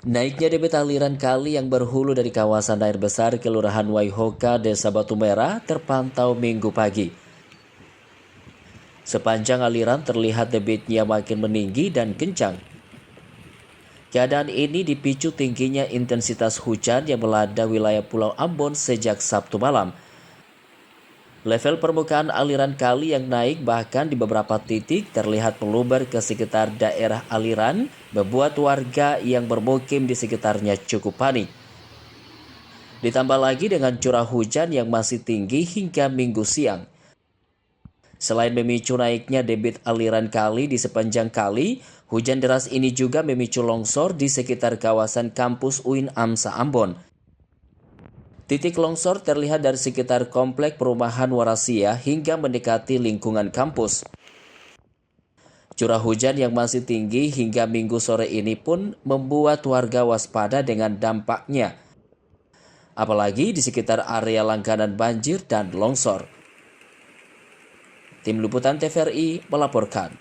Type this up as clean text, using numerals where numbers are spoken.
Naiknya debit aliran kali yang berhulu dari kawasan air besar Kelurahan Waihoka, Desa Batu Merah terpantau Minggu pagi. Sepanjang aliran terlihat debitnya makin meninggi dan kencang. Keadaan ini dipicu tingginya intensitas hujan yang melanda wilayah Pulau Ambon sejak Sabtu malam. Level permukaan aliran kali yang naik bahkan di beberapa titik terlihat meluber ke sekitar daerah aliran, membuat warga yang bermukim di sekitarnya cukup panik. Ditambah lagi dengan curah hujan yang masih tinggi hingga Minggu siang. Selain memicu naiknya debit aliran kali di sepanjang kali, hujan deras ini juga memicu longsor di sekitar kawasan kampus UIN AMSA Ambon. Titik longsor terlihat dari sekitar komplek perumahan Warasia hingga mendekati lingkungan kampus. Curah hujan yang masih tinggi hingga Minggu sore ini pun membuat warga waspada dengan dampaknya, apalagi di sekitar area langganan banjir dan longsor. Tim Liputan TVRI melaporkan.